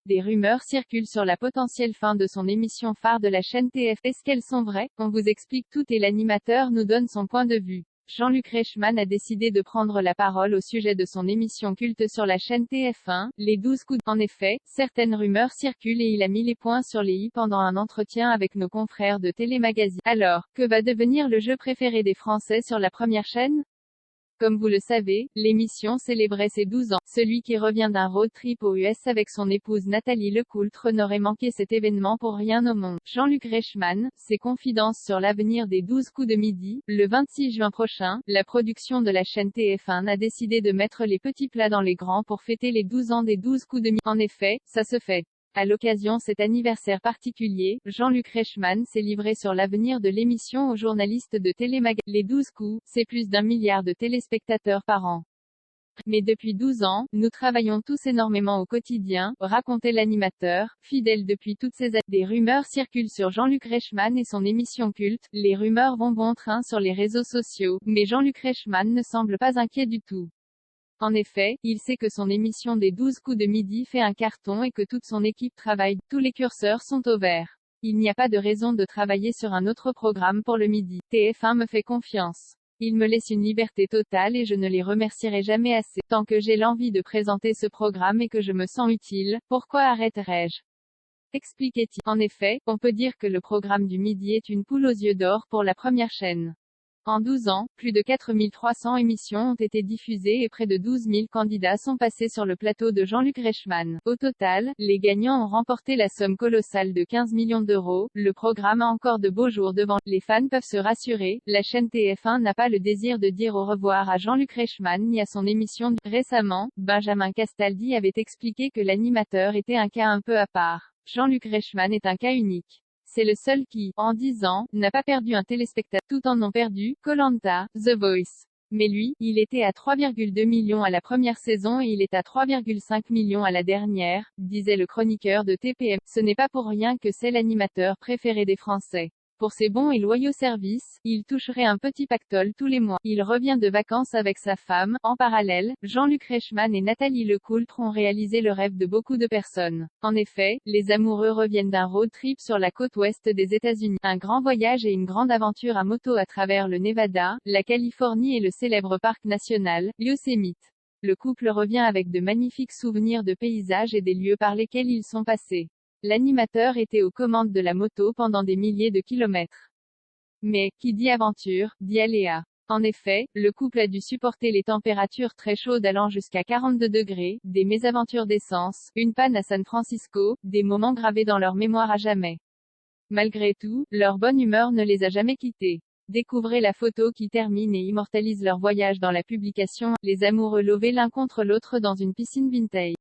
Des rumeurs circulent sur la potentielle fin de son émission phare de la chaîne TF. Est-ce qu'elles sont vraies? On vous explique tout et l'animateur nous donne son point de vue. Jean-Luc Reichmann a décidé de prendre la parole au sujet de son émission culte sur la chaîne TF1, Les 12 coups. En effet, certaines rumeurs circulent et il a mis les points sur les i pendant un entretien avec nos confrères de Télémagazine. Alors, que va devenir le jeu préféré des Français sur la première chaîne? Comme vous le savez, l'émission célébrait ses 12 ans. Celui qui revient d'un road trip aux US avec son épouse Nathalie Lecoultre n'aurait manqué cet événement pour rien au monde. Jean-Luc Reichmann, ses confidences sur l'avenir des 12 coups de midi. Le 26 juin prochain, la production de la chaîne TF1 a décidé de mettre les petits plats dans les grands pour fêter les 12 ans des 12 coups de midi. En effet, ça se fait. À l'occasion cet anniversaire particulier, Jean-Luc Reichmann s'est livré sur l'avenir de l'émission aux journalistes de Télémagazine. Les 12 coups, c'est plus d'1 milliard de téléspectateurs par an. Mais depuis 12 ans, nous travaillons tous énormément au quotidien, racontait l'animateur, fidèle depuis toutes ces années. Des rumeurs circulent sur Jean-Luc Reichmann et son émission culte. Les rumeurs vont bon train sur les réseaux sociaux, mais Jean-Luc Reichmann ne semble pas inquiet du tout. En effet, il sait que son émission des 12 coups de midi fait un carton et que toute son équipe travaille. Tous les curseurs sont au vert. Il n'y a pas de raison de travailler sur un autre programme pour le midi. TF1 me fait confiance. Il me laisse une liberté totale et je ne les remercierai jamais assez. Tant que j'ai l'envie de présenter ce programme et que je me sens utile, pourquoi arrêterais-je? Expliquait-il. En effet, on peut dire que le programme du midi est une poule aux yeux d'or pour la première chaîne. En 12 ans, plus de 4300 émissions ont été diffusées et près de 12 000 candidats sont passés sur le plateau de Jean-Luc Reichmann. Au total, les gagnants ont remporté la somme colossale de 15 millions d'euros. Le programme a encore de beaux jours devant. Les fans peuvent se rassurer, la chaîne TF1 n'a pas le désir de dire au revoir à Jean-Luc Reichmann ni à son émission. Récemment, Benjamin Castaldi avait expliqué que l'animateur était un cas un peu à part. Jean-Luc Reichmann est un cas unique. C'est le seul qui, en 10 ans, n'a pas perdu un téléspectateur. Tout en ont perdu, Koh-Lanta, The Voice. Mais lui, il était à 3,2 millions à la première saison et il est à 3,5 millions à la dernière, disait le chroniqueur de TPM. Ce n'est pas pour rien que c'est l'animateur préféré des Français. Pour ses bons et loyaux services, il toucherait un petit pactole tous les mois. Il revient de vacances avec sa femme. En parallèle, Jean-Luc Reichmann et Nathalie Lecoultre ont réalisé le rêve de beaucoup de personnes. En effet, les amoureux reviennent d'un road trip sur la côte ouest des États-Unis. Un grand voyage et une grande aventure à moto à travers le Nevada, la Californie et le célèbre parc national, Yosemite. Le couple revient avec de magnifiques souvenirs de paysages et des lieux par lesquels ils sont passés. L'animateur était aux commandes de la moto pendant des milliers de kilomètres. Mais, qui dit aventure, dit aléa. En effet, le couple a dû supporter les températures très chaudes allant jusqu'à 42 degrés, des mésaventures d'essence, une panne à San Francisco, des moments gravés dans leur mémoire à jamais. Malgré tout, leur bonne humeur ne les a jamais quittés. Découvrez la photo qui termine et immortalise leur voyage dans la publication. Les amoureux lovés l'un contre l'autre dans une piscine vintage.